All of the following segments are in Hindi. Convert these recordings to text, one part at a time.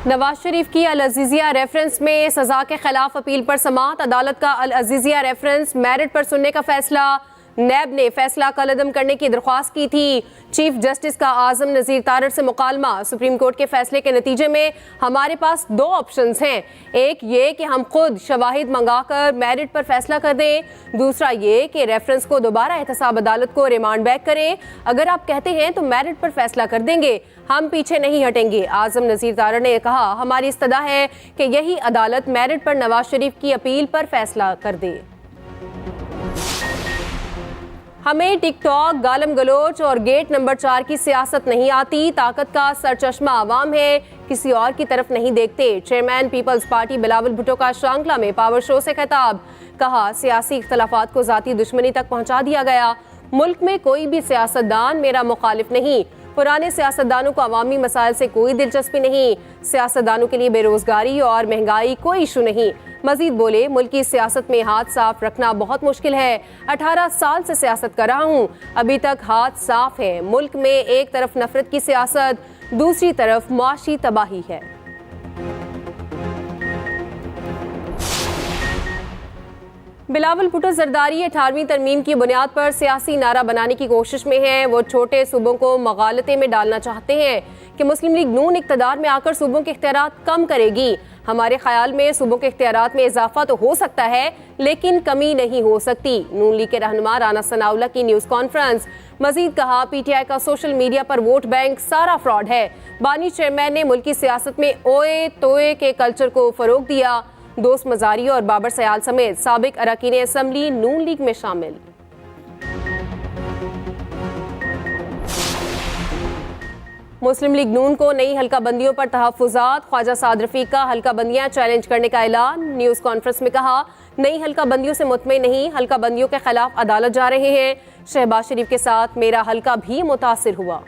नवाज शरीफ की अल अजीजिया रेफरेंस में सजा के खिलाफ अपील पर समाअत। अदालत का अल अजीजिया रेफरेंस मेरिट पर सुनने का फैसला। नैब ने फैसला कलअदम करने की दरख्वास्त की थी। चीफ जस्टिस का आजम नज़ीर तारड़ से मुकालमा। सुप्रीम कोर्ट के फैसले के नतीजे में हमारे पास दो ऑप्शंस हैं, एक ये कि हम खुद शवाहिद मंगाकर मेरिट पर फैसला कर दें, दूसरा ये कि रेफरेंस को दोबारा एहतसाब अदालत को रिमांड बैक करें। अगर आप कहते हैं तो मेरिट पर फैसला कर देंगे, हम पीछे नहीं हटेंगे। आजम नज़ीर तारड़ ने कहा, हमारी इस्तदा है कि यही अदालत मेरिट पर नवाज शरीफ की अपील पर फैसला कर दे। हमें टिकटॉक, गालम गलोच और गेट नंबर 4 की सियासत नहीं आती। ताकत का सरचश्मा आवाम है, किसी और की तरफ नहीं देखते। चेयरमैन पीपल्स पार्टी बिलावल भुट्टो का शांगला में पावर शो से खिताब। कहा, सियासी इख्तलाफात को जाती दुश्मनी तक पहुंचा दिया गया। मुल्क में कोई भी सियासतदान मेरा मुखालिफ नहीं। पुराने सियासतदानों को अवामी मसाइल से कोई दिलचस्पी नहीं। सियासतदानों के लिए बेरोजगारी और महंगाई कोई इशू नहीं। मजीद बोले, मुल्क की सियासत में हाथ साफ रखना बहुत मुश्किल है। 18 साल से सियासत कर रहा हूँ, अभी तक हाथ साफ है। मुल्क में एक तरफ नफरत की सियासत, दूसरी तरफ मुआशी तबाही है। बिलावल भुट्टो जरदारी 18वीं तरमीम की बुनियाद पर सियासी नारा बनाने की कोशिश में हैं। वो छोटे सूबों को मगालते में डालना चाहते हैं कि मुस्लिम लीग नून इक़्तिदार में आकर सूबों के इख्तियारात कम करेगी। हमारे ख्याल में सूबों के इख्तियारात में इजाफा तो हो सकता है, लेकिन कमी नहीं हो सकती। नून लीग के रहनुमा राना सनाउल्लाह की न्यूज़ कॉन्फ्रेंस। मजीद कहा, पीटीआई का सोशल मीडिया पर वोट बैंक सारा फ्रॉड है। बानी चेयरमैन ने मुल्क की सियासत में ओए तोए के कल्चर को फरोग दिया। दोस्त मजारी और बाबर सयाल समेत साबिक अरकान असम्बली नून लीग में शामिल। मुस्लिम लीग नून को नई हल्का बंदियों पर तहफ़्फ़ुज़ात। ख्वाजा साद रफ़ीक का हल्का बंदियाँ चैलेंज करने का ऐलान। न्यूज़ कॉन्फ्रेंस में कहा, नई हल्का बंदियों से मुतमईन नहीं, हल्का बंदियों के खिलाफ अदालत जा रहे हैं। शहबाज शरीफ के साथ मेरा हल्का भी मुतासिर हुआ।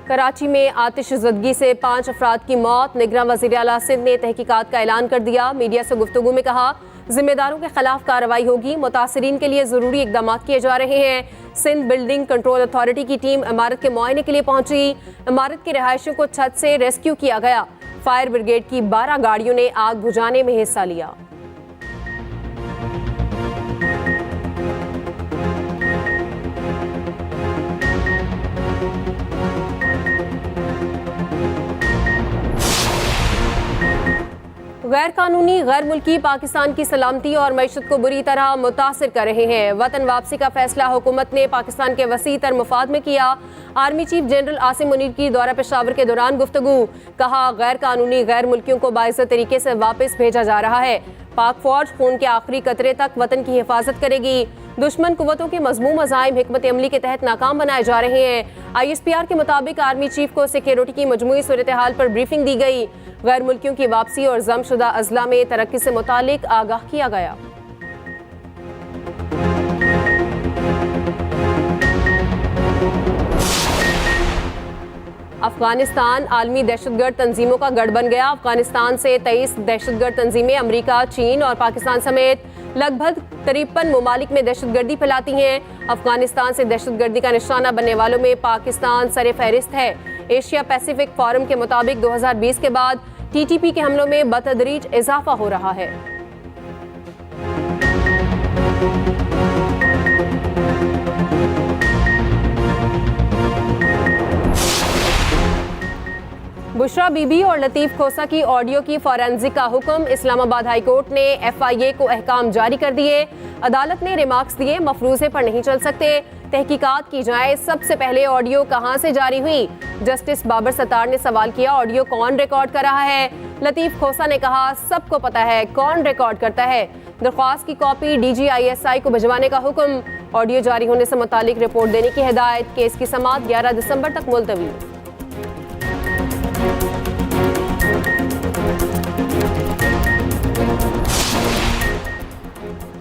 कराची में आतिशज़दगी से 5 अफराद की मौत। निगरान वज़ीर आला सिंध ने तहकीकात का ऐलान कर दिया। मीडिया से गुफ्तगू में कहा, जिम्मेदारों के खिलाफ कार्रवाई होगी। मुतासिरीन के लिए ज़रूरी इक़दाम किए जा रहे हैं। सिंध बिल्डिंग कंट्रोल अथॉरिटी की टीम इमारत के मुआयने के लिए पहुंची। इमारत के रहायशियों को छत से रेस्क्यू किया गया। फायर ब्रिगेड की 12 गाड़ियों ने आग बुझाने में हिस्सा लिया। गैर कानूनी गैर मुल्की पाकिस्तान की सलामती और मईशत को बुरी तरह मुतासिर कर रहे हैं। वतन वापसी का फैसला हुकूमत ने पाकिस्तान के वसी तर मफाद में किया। Army chief general Asim Munir की दौरा पेशावर के दौरान गुफ्तगू। कहा, गैर कानूनी गैर मुल्कियों को बाइज्जत तरीके से वापस भेजा जा रहा है। पाक फौज खून के आखिरी कतरे तक वतन की हिफाजत करेगी। दुश्मन कुव्वतों के मज़मूम अज़ाइम हिकमत अमली के तहत नाकाम बनाए जा रहे हैं। ISPR के मुताबिक आर्मी चीफ को सिक्योरिटी की मजमूई सूरत हाल पर ब्रीफिंग दी गई। गैर मुल्कियों की वापसी और जमशुदा अजला में तरक्की से मुतालिक आगाह किया गया। अफगानिस्तान आलमी दहशतगर्द तंजीमों का गढ़ बन गया। अफगानिस्तान से 23 दहशतगर्द तंजीमें अमेरिका, चीन और पाकिस्तान समेत लगभग 53 ममालिक में दहशतगर्दी फैलाती हैं। अफगानिस्तान से दहशतगर्दी का निशाना बनने वालों में पाकिस्तान सरे फहरिस्त है। एशिया पैसिफिक फोरम के मुताबिक 2020 के बाद TTP के हमलों में बतदरीज इजाफा हो रहा है। बुशरा बीबी और लतीफ़ खोसा की ऑडियो की फॉरेंसिक का हुक्म। इस्लामाबाद हाई कोर्ट ने FIA को अहकाम जारी कर दिए। अदालत ने रिमार्क्स दिए, मफरूज़े पर नहीं चल सकते, तहकीकात की जाए। सबसे पहले ऑडियो कहां से जारी हुई? जस्टिस बाबर सत्तार ने सवाल किया, ऑडियो कौन रिकॉर्ड कर रहा है? लतीफ़ खोसा ने कहा, सबको पता है कौन रिकॉर्ड करता है। दरख्वास्त की कॉपी DGISI को भिजवाने का हुक्म। ऑडियो जारी होने से मुतालिक रिपोर्ट देने की हिदायत। केस की समाअत 11 दिसंबर तक मुलतवी।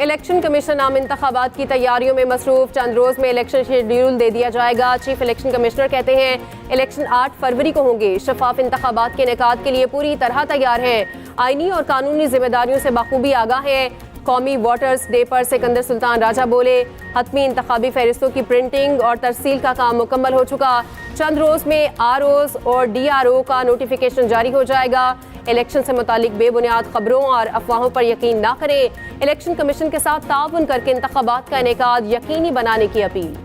इलेक्शन कमीशन आम इंतखाबात की तैयारियों में मसरूफ। चंद रोज में इलेक्शन शेड्यूल दे दिया जाएगा। चीफ इलेक्शन कमिश्नर कहते हैं इलेक्शन 8 फरवरी को होंगे। शफाफ इंतखाबात के इनेकाद के लिए पूरी तरह तैयार हैं। आईनी और कानूनी जिम्मेदारियों से बखूबी आगाह हैं। कौमी वोटर्स डे पर सिकंदर सुल्तान राजा बोले, हतमी इंतखाबी फहरिस्तों की प्रिंटिंग और तरसील का काम मुकम्मल हो चुका। चंद रोज में आरओज और डीआरओ का नोटिफिकेशन जारी हो जाएगा। इलेक्शन से मुतालिक बेबुनियाद खबरों और अफवाहों पर यकीन ना करें। इलेक्शन कमीशन के साथ ताउन करके इंतखाबात का इनेकाद यकीनी बनाने की अपील।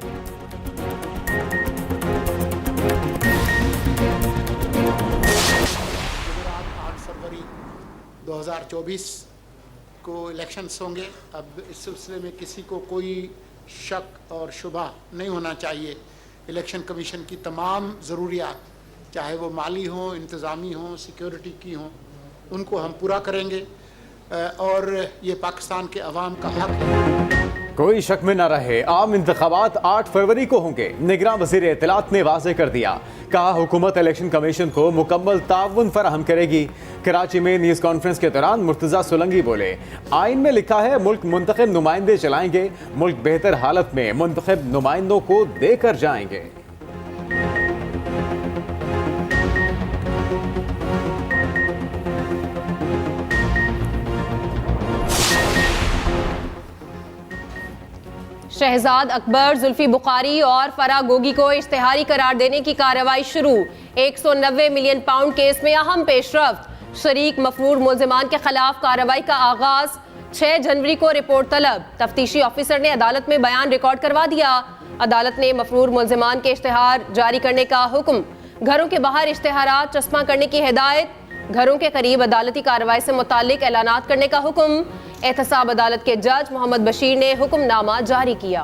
2024 को इलेक्शंस होंगे। अब इस सिलसिले में किसी को कोई शक और शुबा नहीं होना चाहिए। इलेक्शन कमीशन की तमाम ज़रूरियात, चाहे वो माली हों, इंतज़ामी हों, सिक्योरिटी की हों, उनको हम पूरा करेंगे और ये पाकिस्तान के अवाम का हक है। कोई शक में न रहे, आम इंतखाबात 8 फरवरी को होंगे। निगरान वज़ीर इत्तलात ने वाज़ेह कर दिया, कहा हुकूमत इलेक्शन कमीशन को मुकम्मल ताउन फराहम करेगी। कराची में न्यूज़ कॉन्फ्रेंस के दौरान मुर्तज़ा सोलंकी बोले, आइन में लिखा है मुल्क मुंतखब नुमाइंदे चलाएंगे, मुल्क बेहतर हालत में मुंतखब नुमाइंदों को देकर जाएंगे। शहजाद अकबर, जुल्फी बुखारी और फराह गोगी को इश्तिहारी करार देने की कार्रवाई शुरू। 190 मिलियन पाउंड केस में अहम पेशरफ्त। शरीक मफरूर मुल्जिमान के खिलाफ कार्रवाई का आगाज। 6 जनवरी को रिपोर्ट तलब। तफ्तीशी ऑफिसर ने अदालत में बयान रिकॉर्ड करवा दिया। अदालत ने मफरूर मुल्जिमान के इश्तिहार जारी करने का हुक्म। घरों के बाहर इश्तिहारात चस्पा करने की हिदायत। घरों के करीब अदालती कार्रवाई से मुतालिक ऐलानात करने का हुक्म। एहतसाब अदालत के जज मोहम्मद बशीर ने हुक्मनामा जारी किया।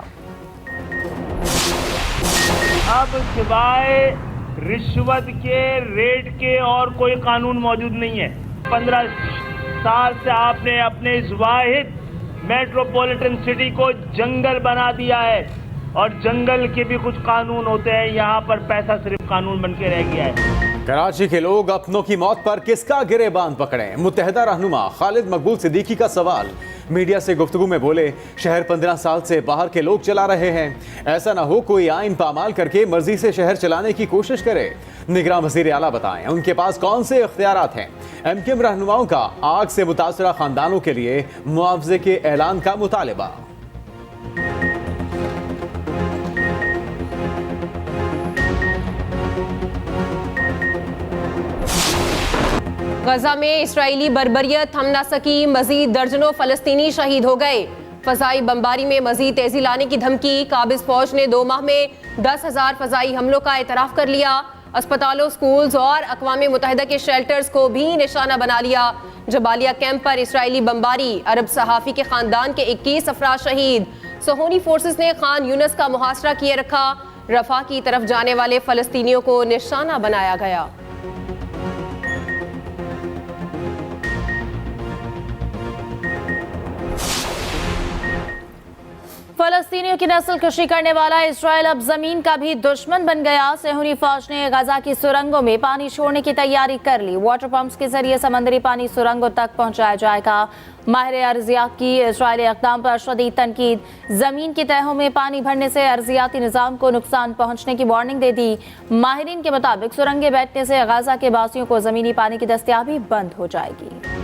अब सिवाय रिश्वत के, रेट के और कोई कानून मौजूद नहीं है। 15 साल से आपने अपने इस वाहिद मेट्रोपॉलिटन सिटी को जंगल बना दिया है और जंगल के भी कुछ कानून होते हैं, यहाँ पर पैसा सिर्फ कानून बन के रह गया है। कराची के लोग अपनों की मौत पर किसका गिरेबान पकड़ें? मुत्तहिदा रहनुमा खालिद मकबूल सिद्दीकी का सवाल। मीडिया से गुफ्तगू में बोले, शहर 15 साल से बाहर के लोग चला रहे हैं, ऐसा ना हो कोई आइन पामाल करके मर्जी से शहर चलाने की कोशिश करे। निगरान वज़ीर आला बताएं उनके पास कौन से इख्तियारात हैं। एमक्यूएम रहनुमाओं का आग से मुतासरा खानदानों के लिए मुआवजे के ऐलान का मुतालबा। गजा में इस्राएली बर्बरियत थम ना सकी। मजीद दर्जनों फलस्तीनी शहीद हो गए। फजाई बमबारी में मजीद तेजी लाने की धमकी। काबिज फौज ने 2 माह में 10,000 फजाई हमलों का एतराफ कर लिया। अस्पतालों, स्कूल्स और अक़वाम मुत्तहिदा के शेल्टर्स को भी निशाना बना लिया। जबालिया कैंप पर इस्राएली बमबारी। अरब सहाफ़ी के खानदान के 21 अफराद शहीद। सोहनी फोर्सेस ने खान यूनस का मुहासरा किए रखा। रफा की तरफ जाने वाले फलस्तीनियों को निशाना बनाया गया। फलस्तीनियों की नस्ल कशी करने वाला इसराइल अब जमीन का भी दुश्मन बन गया। सेहूनी फौज ने गजा की सुरंगों में पानी छोड़ने की तैयारी कर ली। वाटर पंप्स के जरिए समंदरी पानी सुरंगों तक पहुंचाया जाएगा। माहिर अर्जियात की इसराइली इक़दाम पर शदीद तनकीद। जमीन की तहों में पानी भरने से अर्जियाती निज़ाम को नुकसान पहुंचने की वार्निंग दे दी। माहिरीन के मुताबिक सुरंगें बैठने से गजा के बासियों को जमीनी पानी की दस्तयाबी बंद हो जाएगी।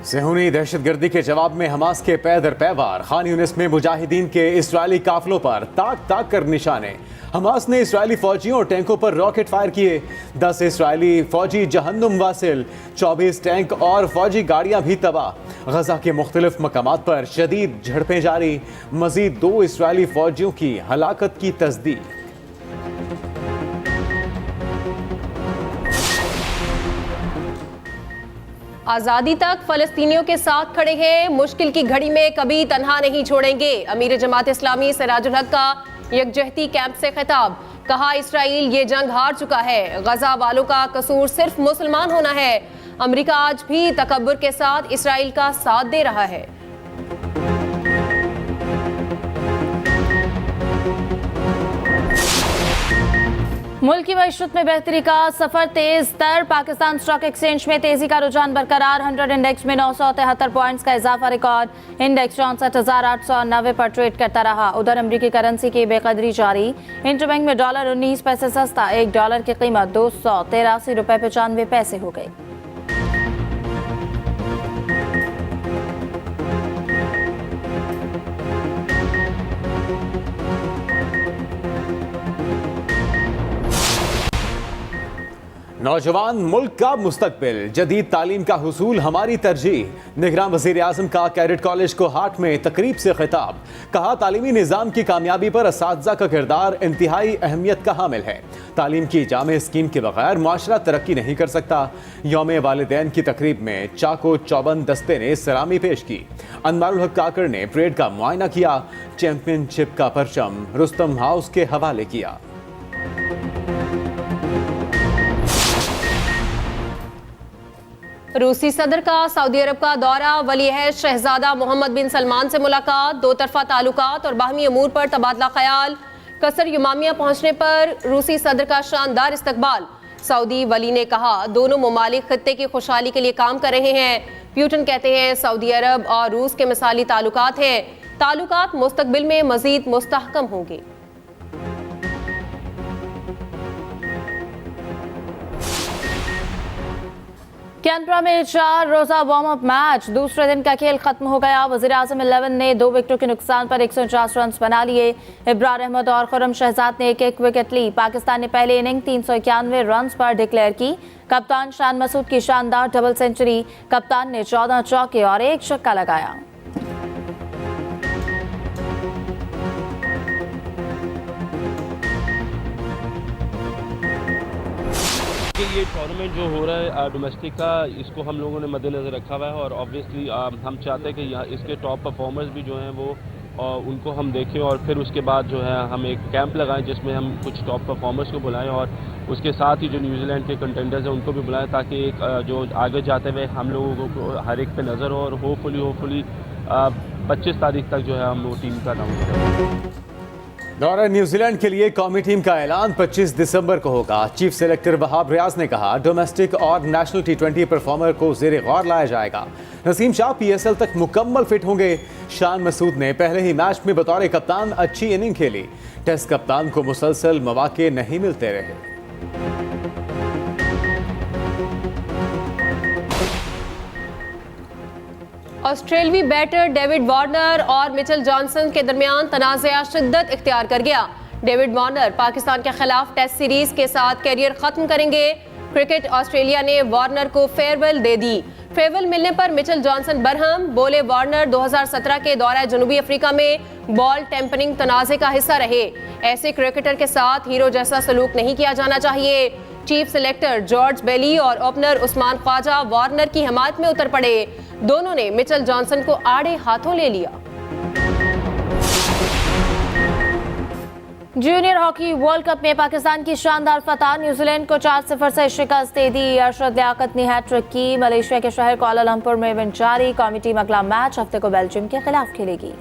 सेहूनी दहशतगर्दी के जवाब में हमास के पै दर पै वार खान यूनिस में मुजाहिदीन के इस्राएली काफिलों पर ताक ताक कर निशाने। हमास ने इस्राएली फौजियों और टैंकों पर रॉकेट फायर किए। 10 इस्राएली फौजी जहन्नुम वासिल, 24 टैंक और फौजी गाड़ियां भी तबाह। गजा के मुख्तलिफ मकामात पर शदीद झड़पें जारी। मजीद 2 इस्राएली फौजियों की हलाकत की तस्दीक। आज़ादी तक फलस्तीनियों के साथ खड़े हैं। मुश्किल की घड़ी में कभी तन्हा नहीं छोड़ेंगे। अमीर जमात इस्लामी सिराजुल हक का यकजहती कैंप से खिताब। कहा, इसराइल ये जंग हार चुका है। गजा वालों का कसूर सिर्फ मुसलमान होना है। अमेरिका आज भी तकब्बुर के साथ इसराइल का साथ दे रहा है। मुल्क की मईशत में बेहतरी का सफर तेज तर। पाकिस्तान स्टॉक एक्सचेंज में तेजी का रुझान बरकरार। 100 इंडेक्स में 973 पॉइंट्स का इजाफा रिकॉर्ड। इंडेक्स 64,890 पर ट्रेड करता रहा। उधर अमरीकी करेंसी की बेकदरी जारी। इंटरबैंक में डॉलर 19 पैसे सस्ता। $1 की कीमत 283 रुपए 95 पैसे हो गई। नौजवान मुल्क का मुस्तकबिल, जदीद तालीम का हुसूल हमारी तरजीह। निगरान वज़ीर आज़म का कैडेट कॉलेज को हाट में तकरीब से खिताब। कहा, तालीमी निज़ाम की कामयाबी पर असातिज़ा का किरदार इंतहाई अहमियत का हामिल है। तालीम की जामे स्कीम के बगैर मुआशरा तरक्की नहीं कर सकता। यौम वालिदैन की तकरीब में चाको चौबंद दस्ते ने सलामी पेश की। अनवारुल हक काकड़ ने परेड का मुआयना किया। चैंपियनशिप का परचम रुस्तम हाउस के हवाले किया। रूसी सदर का सऊदी अरब का दौरा। वली-ए-अहद शहजादा मोहम्मद बिन सलमान से मुलाकात। दो तरफा ताल्लुकात और बाहमी अमूर पर तबादला ख्याल। कसर युमामिया पहुंचने पर रूसी सदर का शानदार इस्तकबाल। सऊदी वली ने कहा, दोनों ममालिक खित्ते की खुशहाली के लिए काम कर रहे हैं। प्यूटन कहते हैं, सऊदी अरब और रूस के मिसाली ताल्लुकात हैं। ताल्लुकात मुस्तकबिल में मजीद मुस्तहकम होंगे। कैनबरा में 4 रोजा वार्म अप मैच। दूसरे दिन का खेल खत्म हो गया। वज़ीर आज़म 11 ने 2 विकेटों के नुकसान पर 149 रन बना लिए। इब्रार अहमद और खुर्रम शहजाद ने एक विकेट ली। पाकिस्तान ने पहले इनिंग 391 रन पर डिक्लेयर की। कप्तान शान मसूद की शानदार डबल सेंचुरी। कप्तान ने 14 चौके और 1 छक्का लगाया। ये टूर्नामेंट जो हो रहा है डोमेस्टिक का, इसको हम लोगों ने मद्देनज़र रखा हुआ है और ऑब्वियसली हम चाहते हैं कि यहाँ इसके टॉप परफॉर्मर्स भी जो हैं वो उनको हम देखें और फिर उसके बाद जो है हम एक कैंप लगाएं जिसमें हम कुछ टॉप परफॉर्मर्स को बुलाएं और उसके साथ ही जो न्यूजीलैंड के कंटेंडर्स हैं उनको भी बुलाएं ताकि एक जो आगे जाते हुए हम लोगों को हर एक पे नज़र हो और होपफुली 25 तारीख तक जो है हम वो टीम का अनाउंस करें। दौरा न्यूजीलैंड के लिए कौमी टीम का ऐलान 25 दिसंबर को होगा। चीफ सेलेक्टर वहाब रियाज ने कहा, डोमेस्टिक और नेशनल T20 परफॉर्मर को ज़ेरे गौर लाया जाएगा। नसीम शाह PSL तक मुकम्मल फिट होंगे। शान मसूद ने पहले ही मैच में बतौर कप्तान अच्छी इनिंग खेली। टेस्ट कप्तान को मुसलसल मौके नहीं मिलते रहे। ऑस्ट्रेलवी बैटर डेविड वार्नर और मिचेल जॉनसन के दरमियान तनाज़ा शिद्दत इख्तियार कर गया। डेविड वार्नर पाकिस्तान के खिलाफ टेस्ट सीरीज के साथ कैरियर खत्म करेंगे। क्रिकेट ऑस्ट्रेलिया ने वार्नर को फेयरवेल दे दी। फेयरवेल मिलने पर मिचेल जॉनसन बरहम बोले, वार्नर 2017 के दौरे जनूबी अफ्रीका में बॉल टेम्परिंग तनाज़े का हिस्सा रहे। ऐसे क्रिकेटर के साथ हीरो जैसा सलूक नहीं किया जाना चाहिए। चीफ सेलेक्टर जॉर्ज बेली और ओपनर उस्मान ख्वाजा वार्नर की हिमायत में उतर पड़े। दोनों ने मिचेल जॉनसन को आड़े हाथों ले लिया। जूनियर हॉकी वर्ल्ड कप में पाकिस्तान की शानदार फतह। न्यूजीलैंड को 4-0 से शिकस्त दे दी। अरशद लियाकत ने हैट्रिक की। मलेशिया के शहर कुआलालंपुर में इवेंट जारी। कौमी टीम अगला मैच हफ्ते को बेल्जियम के खिलाफ खेलेगी।